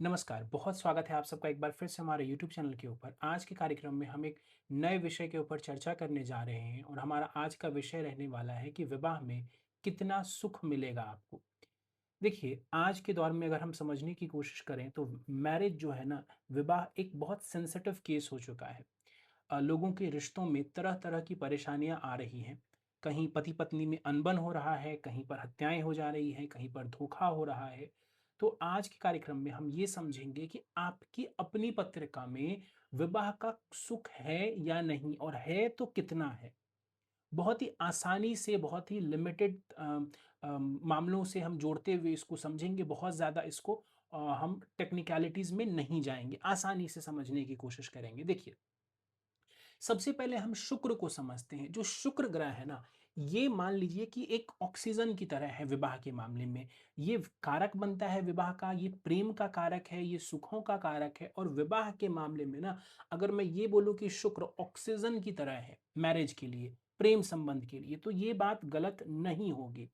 नमस्कार, बहुत स्वागत है आप सबका एक बार फिर से हमारे यूट्यूब चैनल के ऊपर। आज के कार्यक्रम में हम एक नए विषय के ऊपर चर्चा करने जा रहे हैं और हमारा आज का विषय रहने वाला है कि विवाह में कितना सुख मिलेगा आपको। देखिए, आज के दौर में अगर हम समझने की कोशिश करें तो मैरिज जो है ना, विवाह एक बहुत सेंसिटिव केस हो चुका है। लोगों के रिश्तों में तरह-तरह की परेशानियाँ आ रही हैं। कहीं पति-पत्नी में अनबन हो रहा है, कहीं पर हत्याएँ हो जा रही हैं, कहीं पर धोखा हो रहा है। तो आज के कार्यक्रम में हम ये समझेंगे कि आपकी अपनी पत्रिका में विवाह का सुख है या नहीं और है तो कितना है? बहुत ही आसानी से, बहुत ही लिमिटेड मामलों से हम जोड़ते हुए इसको समझेंगे, बहुत ज़्यादा इसको हम टेक्निकैलिटीज़ में नहीं जाएँगे, आसानी से समझने की कोशिश करेंगे। देखिए, सबसे पहले हम शुक्र को समझते हैं। जो शुक्र ग्रह है ना, ये मान लीजिए कि एक ऑक्सीजन की तरह है विवाह के मामले में। ये कारक बनता है विवाह का, ये प्रेम का कारक है, ये सुखों का कारक है और विवाह के मामले में ना, अगर मैं ये बोलूँ कि शुक्र ऑक्सीजन की तरह है मैरिज के लिए, प्रेम संबंध के लिए, तो ये बात गलत नहीं होगी।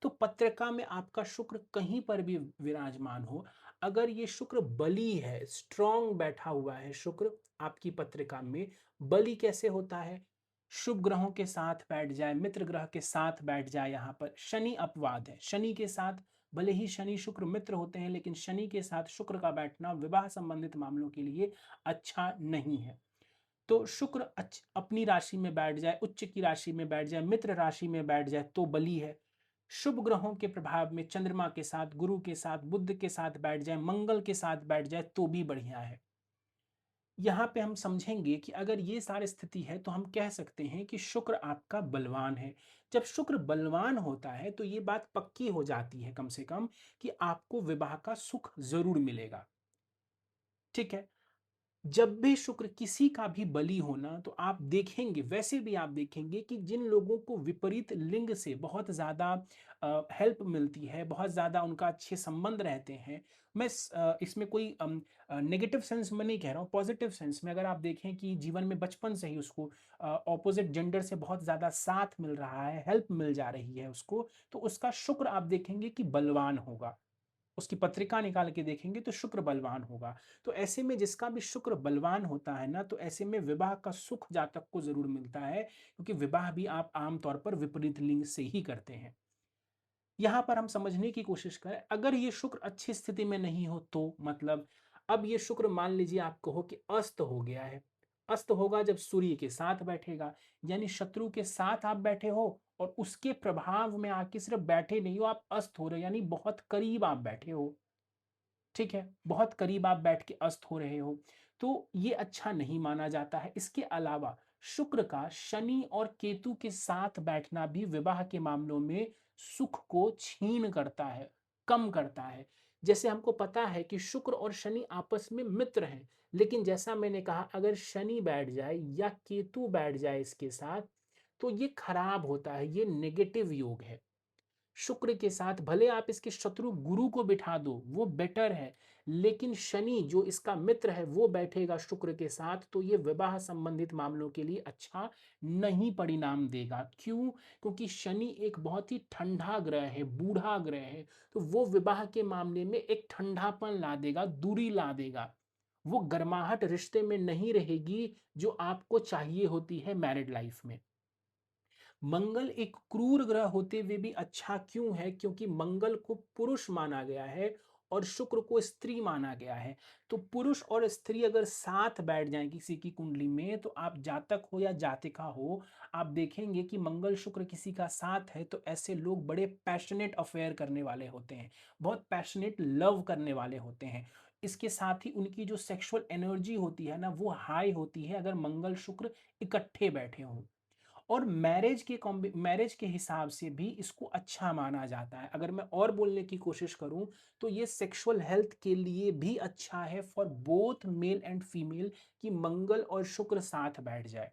तो पत्रिका में आपका शुक्र कहीं पर भी विराजमान हो, अगर ये शुक्र बली है, स्ट्रॉन्ग बैठा हुआ है शुक्र आपकी पत्रिका में, बलि कैसे होता है? शुभ ग्रहों के साथ बैठ जाए, मित्र ग्रह के साथ बैठ जाए यहाँ पर, शनि अपवाद है। शनि के साथ भले ही शनि शुक्र मित्र होते हैं, लेकिन शनि के साथ शुक्र का बैठना विवाह संबंधित मामलों के लिए अच्छा नहीं है। तो शुक्र अपनी राशि में बैठ जाए, उच्च की राशि में बैठ जाए, मित्र राशि में बैठ जाए तो बली है। शुभ ग्रहों के प्रभाव में चंद्रमा के साथ, गुरु के साथ, बुध के साथ बैठ जाए, मंगल के साथ बैठ जाए तो भी बढ़िया है। यहाँ पे हम समझेंगे कि अगर ये सारी स्थिति है तो हम कह सकते हैं कि शुक्र आपका बलवान है। जब शुक्र बलवान होता है तो ये बात पक्की हो जाती है कम से कम कि आपको विवाह का सुख ज़रूर मिलेगा। ठीक है? जब भी शुक्र किसी का भी बली होना तो आप देखेंगे, वैसे भी आप देखेंगे कि जिन लोगों को विपरीत लिंग से बहुत ज़्यादा हेल्प मिलती है, बहुत ज़्यादा उनका अच्छे संबंध रहते हैं। इसमें कोई नेगेटिव सेंस में नहीं कह रहा हूँ, पॉजिटिव सेंस में अगर आप देखें कि जीवन में बचपन से ही उसको ऑपोजिट जेंडर से बहुत ज़्यादा साथ मिल रहा है, हेल्प मिल जा रही है उसको, तो उसका शुक्र आप देखेंगे कि बलवान होगा। उसकी पत्रिका निकाल के देखेंगे तो शुक्र बलवान होगा। तो ऐसे में जिसका भी शुक्र बलवान होता है ना, तो ऐसे में विवाह का सुख जातक को ज़रूर मिलता है, क्योंकि विवाह भी आप आम तौर पर विपरीत लिंग से ही करते हैं। यहाँ पर हम समझने की कोशिश करें, अगर ये शुक्र अच्छी स्थिति में नहीं हो तो मतलब अब ये शुक्र मान लीजिए आप कहो कि अस्त हो गया है। अस्त होगा जब सूर्य के साथ बैठेगा, यानी शत्रु के साथ आप बैठे हो और उसके प्रभाव में आके सिर्फ बैठे नहीं हो, आप अस्त हो रहे हो, यानी बहुत करीब आप बैठे हो। ठीक है? बहुत करीब आप बैठ के अस्त हो रहे हो, तो ये अच्छा नहीं माना जाता है। इसके अलावा शुक्र का शनि और केतु के साथ बैठना भी विवाह के मामलों में सुख को छीन करता है, कम करता है। जैसे हमको पता है कि शुक्र और शनि आपस में मित्र हैं, लेकिन जैसा मैंने कहा अगर शनि बैठ जाए या केतु बैठ जाए इसके साथ, तो ये खराब होता है, ये नेगेटिव योग है। शुक्र के साथ भले आप इसके शत्रु गुरु को बिठा दो, वो बेटर है, लेकिन शनि जो इसका मित्र है वो बैठेगा शुक्र के साथ तो ये विवाह संबंधित मामलों के लिए अच्छा नहीं परिणाम देगा। क्यों? क्योंकि शनि एक बहुत ही ठंडा ग्रह है, बूढ़ा ग्रह है, तो वो विवाह के मामले में एक ठंडापन ला देगा, दूरी ला देगा। वो गर्माहट रिश्ते में नहीं रहेगी जो आपको चाहिए होती है मैरिड लाइफ में। मंगल एक क्रूर ग्रह होते हुए भी अच्छा क्यों है? क्योंकि मंगल को पुरुष माना गया है और शुक्र को स्त्री माना गया है। तो पुरुष और स्त्री अगर साथ बैठ जाएँ किसी की कुंडली में, तो आप जातक हो या जातिका हो, आप देखेंगे कि मंगल शुक्र किसी का साथ है, तो ऐसे लोग बड़े पैशनेट अफ़ेयर करने वाले होते हैं, बहुत पैशनेट लव करने वाले होते हैं। इसके साथ ही उनकी जो सेक्सुअल एनर्जी होती है ना, वो हाई होती है अगर मंगल शुक्र इकट्ठे बैठे हों। और मैरिज के हिसाब से भी इसको अच्छा माना जाता है। अगर मैं और बोलने की कोशिश करूँ, तो ये सेक्सुअल हेल्थ के लिए भी अच्छा है for both male and female कि मंगल और शुक्र साथ बैठ जाए।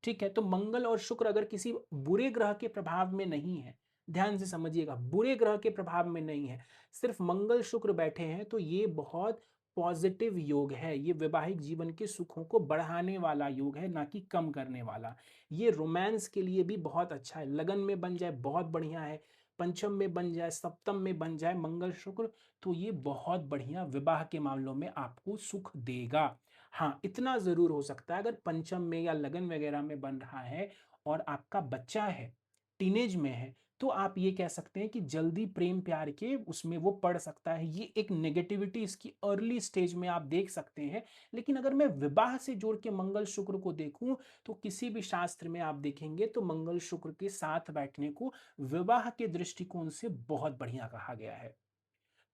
ठीक है? तो मंगल और शुक्र अगर किसी बुरे ग्रह के प्रभाव में नहीं है, ध्यान से समझिएगा, बुरे ग्रह के प्रभाव में नहीं है, सिर्फ मंगल शुक्र बैठे हैं, तो ये बहुत पॉजिटिव योग है। ये वैवाहिक जीवन के सुखों को बढ़ाने वाला योग है, ना कि कम करने वाला। ये रोमांस के लिए भी बहुत अच्छा है, लगन में बन जाए बहुत बढ़िया है। पंचम में बन जाए, सप्तम में बन जाए मंगल शुक्र, तो ये बहुत बढ़िया विवाह के मामलों में आपको सुख देगा। हाँ, इतना ज़रूर हो सकता है अगर पंचम में या लगन वगैरह में बन रहा है और आपका बच्चा है, टीनेज में है, तो आप ये कह सकते हैं कि जल्दी प्रेम प्यार के उसमें वो पड़ सकता है। ये एक नेगेटिविटी इसकी अर्ली स्टेज में आप देख सकते हैं। लेकिन अगर मैं विवाह से जोड़ के मंगल शुक्र को देखूं, तो किसी भी शास्त्र में आप देखेंगे तो मंगल शुक्र के साथ बैठने को विवाह के दृष्टिकोण से बहुत बढ़िया कहा गया है।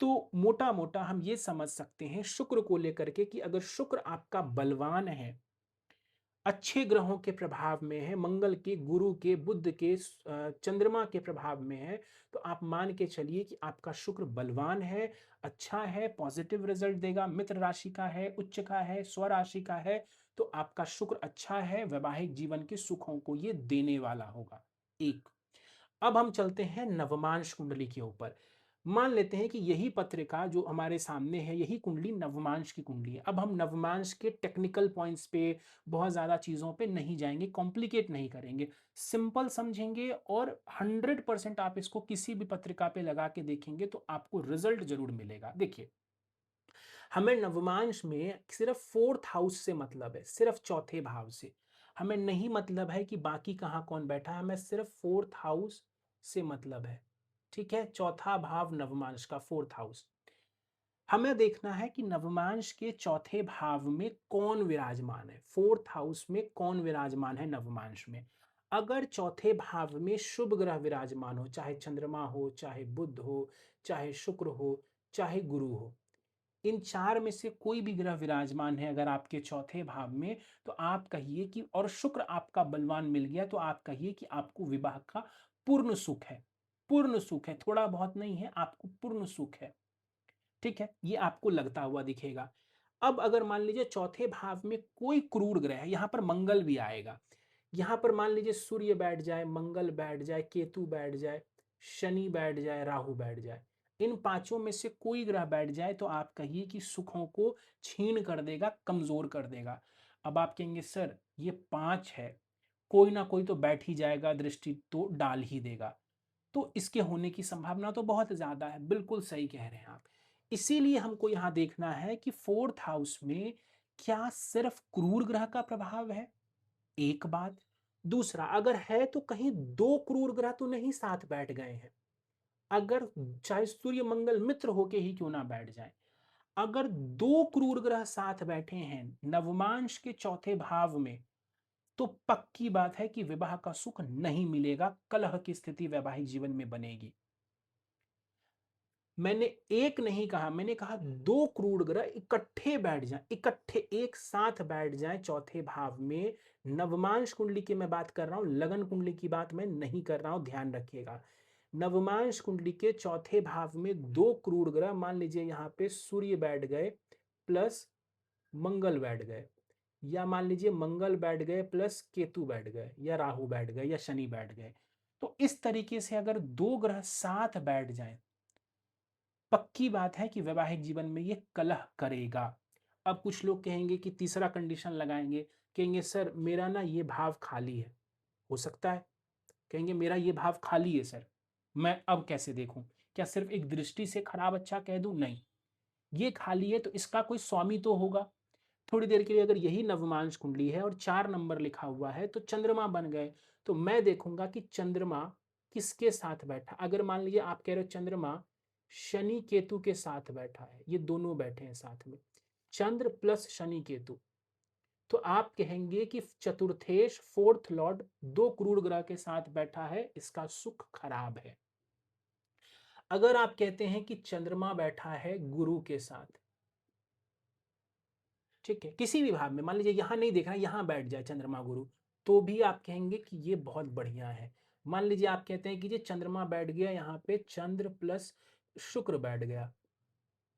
तो मोटा-मोटा हम ये समझ सकते हैं शुक्र को लेकर के कि अगर शुक्र आपका बलवान है, अच्छे ग्रहों के प्रभाव में है, मंगल के, गुरु के, बुध के, चंद्रमा के प्रभाव में है, तो आप मान के चलिए कि आपका शुक्र बलवान है, अच्छा है, पॉजिटिव रिजल्ट देगा, मित्र राशि का है, उच्च का है, स्वराशि का है, तो आपका शुक्र अच्छा है, वैवाहिक जीवन के सुखों को ये देने वाला होगा। एक। अब हम चलते हैं नवमांश कुंडली के ऊपर। मान लेते हैं कि यही पत्रिका जो हमारे सामने है, यही कुंडली नवमांश की कुंडली है। अब हम नवमांश के टेक्निकल पॉइंट्स पे, बहुत ज़्यादा चीज़ों पे नहीं जाएँगे, कॉम्प्लिकेट नहीं करेंगे। सिंपल समझेंगे और 100% आप इसको किसी भी पत्रिका पे लगा के देखेंगे तो आपको रिज़ल्ट ज़रूर मिलेगा। देखिए, हमें नवमांश में सिर्फ़ 4th हाउस से मतलब है, सिर्फ़ चौथे भाव से। हमें नहीं मतलब है कि बाकी कहाँ कौन बैठा है, हमें सिर्फ़ 4th हाउस से मतलब है। ठीक है? चौथा भाव नवमांश का 4th हाउस। हमें देखना है कि नवमांश के चौथे भाव में कौन विराजमान है, 4th हाउस में कौन विराजमान है नवमांश में। अगर चौथे भाव में शुभ ग्रह विराजमान हो, चाहे चंद्रमा हो, चाहे बुध हो, चाहे शुक्र हो, चाहे गुरु हो, इन 4 में से कोई भी ग्रह विराजमान है अगर आपके चौथे भाव में, तो आप कहिए कि और शुक्र आपका बलवान मिल गया, तो आप कहिए कि आपको विवाह का पूर्ण सुख है। पूर्ण सुख है, थोड़ा बहुत नहीं है, आपको पूर्ण सुख है। ठीक है? ये आपको लगता हुआ दिखेगा। अब अगर मान लीजिए चौथे भाव में कोई क्रूर ग्रह है, यहाँ पर मंगल भी आएगा। यहाँ पर मान लीजिए सूर्य बैठ जाए, मंगल बैठ जाए, केतु बैठ जाए, शनि बैठ जाए, राहु बैठ जाए। इन पाँचों में से कोई ग्रह बैठ जाए तो आप कहिए कि सुखों को छीन कर देगा, कमज़ोर कर देगा। अब आप कहेंगे सर ये 5 है, कोई ना कोई तो बैठ ही जाएगा, दृष्टि तो डाल ही देगा। तो इसके होने की संभावना तो बहुत ज़्यादा है, बिल्कुल सही कह रहे हैं आप। इसीलिए हमको यहाँ देखना है कि 4th हाउस में क्या सिर्फ क्रूर ग्रह का प्रभाव है? एक बात। दूसरा, अगर है तो कहीं 2 क्रूर ग्रह तो नहीं साथ बैठ गए हैं। अगर चाहे सूर्य मंगल मित्र होके ही क्यों ना बैठ जाएँ। अगर 2 क्रूर ग्रह साथ बैठे हैं नवमांश के चौथे भाव में, तो पक्की बात है कि विवाह का सुख नहीं मिलेगा, कलह की स्थिति वैवाहिक जीवन में बनेगी। मैंने एक नहीं कहा, मैंने कहा 2 क्रूर ग्रह इकट्ठे बैठ जाएँ, इकट्ठे एक साथ बैठ जाएँ चौथे भाव में। नवमांश कुंडली की मैं बात कर रहा हूँ, लगन कुंडली की बात मैं नहीं कर रहा हूँ, ध्यान रखिएगा। नवमांश कुंडली के चौथे भाव में 2 क्रूर ग्रह, मान लीजिए यहाँ पे सूर्य बैठ गए प्लस मंगल बैठ गए, या मान लीजिए मंगल बैठ गए प्लस केतु बैठ गए, या राहु बैठ गए, या शनि बैठ गए। तो इस तरीके से अगर 2 ग्रह साथ बैठ जाएँ, पक्की बात है कि वैवाहिक जीवन में ये कलह करेगा। अब कुछ लोग कहेंगे कि तीसरा कंडीशन लगाएँगे, कहेंगे सर मेरा ना ये भाव खाली है। हो सकता है, कहेंगे मेरा ये भाव खाली है सर, मैं अब कैसे देखूँ? क्या सिर्फ़ एक दृष्टि से खराब अच्छा कह दूँ? नहीं, ये खाली है तो इसका कोई स्वामी तो होगा। थोड़ी देर के लिए अगर यही नवमांश कुंडली है और 4 नंबर लिखा हुआ है तो चंद्रमा बन गए, तो मैं देखूँगा कि चंद्रमा किसके साथ बैठा। अगर मान लीजिए आप कह रहे हो चंद्रमा शनि केतु के साथ बैठा है, ये दोनों बैठे हैं साथ में, चंद्र प्लस शनि केतु, तो आप कहेंगे कि चतुर्थेश 4th लॉर्ड 2 क्रूर ग्रह के साथ बैठा है, इसका सुख खराब है। अगर आप कहते हैं कि चंद्रमा बैठा है गुरु के साथ, ठीक है, किसी भी भाव में, मान लीजिए यहाँ नहीं देखना, यहाँ बैठ जाए चंद्रमा गुरु, तो भी आप कहेंगे कि ये बहुत बढ़िया है। मान लीजिए आप कहते हैं कि ये चंद्रमा बैठ गया यहाँ पे, चंद्र प्लस शुक्र बैठ गया,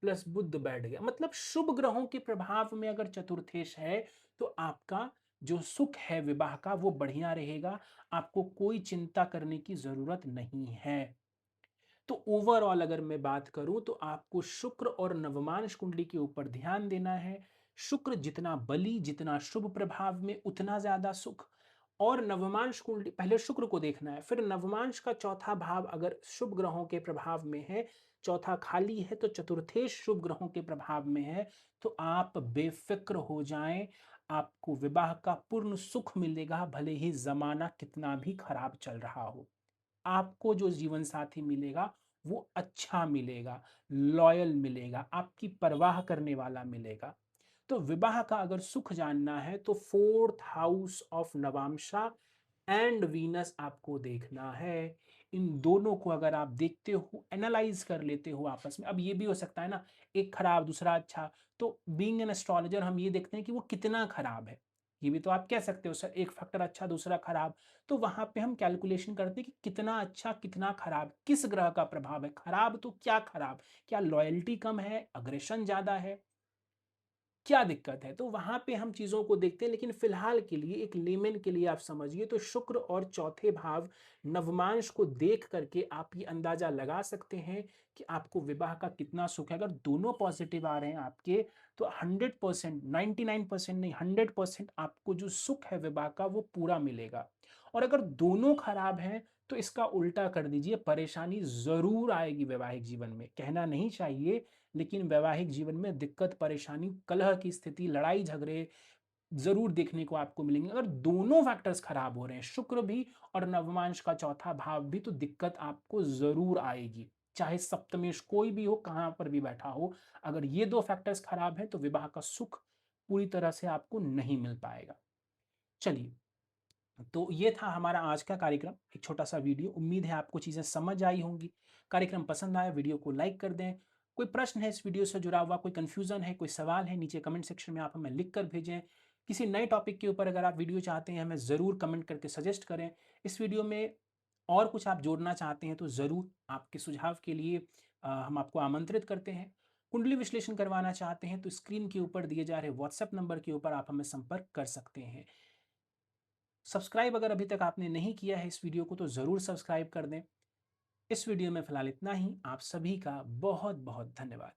प्लस बुध बैठ गया, मतलब शुभ ग्रहों के प्रभाव में अगर चतुर्थेश है, तो आपका जो सुख है विवाह का वो बढ़िया रहेगा, आपको कोई चिंता करने की ज़रूरत नहीं है। तो ओवरऑल अगर मैं बात करूं तो आपको शुक्र और नवमांश कुंडली के ऊपर ध्यान देना है। शुक्र जितना बली, जितना शुभ प्रभाव में, उतना ज्यादा सुख, और नवमांश कुंडली पहले शुक्र को देखना है, फिर नवमांश का चौथा भाव अगर शुभ ग्रहों के प्रभाव में है, चौथा खाली है तो चतुर्थेश शुभ ग्रहों के प्रभाव में है, तो आप बेफ़िक्र हो जाएँ, आपको विवाह का पूर्ण सुख मिलेगा, भले ही ज़माना कितना भी खराब चल रहा हो। आपको जो जीवन साथी मिलेगा, वो अच्छा मिलेगा, लॉयल मिलेगा, आपकी परवाह करने वाला मिलेगा। तो विवाह का अगर सुख जानना है तो 4th house of Navamsha and Venus आपको देखना है। इन दोनों को अगर आप देखते हो, एनालाइज़ कर लेते हो आपस में, अब ये भी हो सकता है ना, एक खराब दूसरा अच्छा, तो बीइंग एन एस्ट्रोलॉजर हम ये देखते हैं कि वो कितना खराब है। ये भी तो आप कह सकते हो सर, एक फैक्टर अच्छा दूसरा खराब, तो वहाँ पे हम कैलकुलेशन करते हैं कि कितना अच्छा, कितना खराब, किस ग्रह का प्रभाव है, खराब तो क्या खराब? क्या लॉयल्टी कम है, अग्रेशन ज़्यादा है? क्या दिक्कत है? तो वहाँ पे हम चीज़ों को देखते हैं, लेकिन फ़िलहाल के लिए एक लेमैन के लिए आप समझिए तो शुक्र और चौथे भाव नवमांश को देख करके आप ये अंदाज़ा लगा सकते हैं कि आपको विवाह का कितना सुख है। अगर दोनों पॉज़िटिव आ रहे हैं आपके, तो 100%, 99% नहीं, 100% आपको जो सुख है विवाह का वो पूरा मिलेगा। और अगर दोनों खराब हैं, तो इसका उल्टा कर दीजिए, परेशानी ज़रूर आएगी वैवाहिक जीवन में। कहना नहीं चाहिए, लेकिन वैवाहिक जीवन में दिक्कत, परेशानी, कलह की स्थिति, लड़ाई झगड़े ज़रूर देखने को आपको मिलेंगे। अगर दोनों फैक्टर्स खराब हो रहे हैं, शुक्र भी और नवमांश का चौथा भाव भी, तो दिक्कत आपको ज़रूर आएगी। चाहे सप्तमेश कोई भी हो, कहाँ पर भी बैठा हो, अगर ये 2 फैक्टर्स खराब हैं, तो विवाह का सुख पूरी तरह से आपको नहीं मिल पाएगा। चलिए, तो ये था हमारा आज का कार्यक्रम, एक छोटा-सा वीडियो। उम्मीद है आपको चीज़ें समझ आई होंगी। कार्यक्रम पसंद आया, वीडियो को लाइक कर दें। कोई प्रश्न है इस वीडियो से जुड़ा हुआ, कोई कन्फ्यूज़न है, कोई सवाल है, नीचे कमेंट सेक्शन में आप हमें लिख कर भेजें। किसी नए टॉपिक के ऊपर अगर आप वीडियो चाहते हैं, हमें ज़रूर कमेंट करके सजेस्ट करें। इस वीडियो में और कुछ आप जोड़ना चाहते हैं, तो ज़रूर आपके सुझाव के लिए हम आपको आमंत्रित करते हैं। कुंडली विश्लेषण करवाना चाहते हैं, तो स्क्रीन के ऊपर दिए जा रहे व्हाट्सएप नंबर के ऊपर आप हमें संपर्क कर सकते हैं। सब्सक्राइब अगर अभी तक आपने नहीं किया है इस वीडियो को, तो ज़रूर सब्सक्राइब कर दें। इस वीडियो में फ़िलहाल इतना ही। आप सभी का बहुत-बहुत धन्यवाद।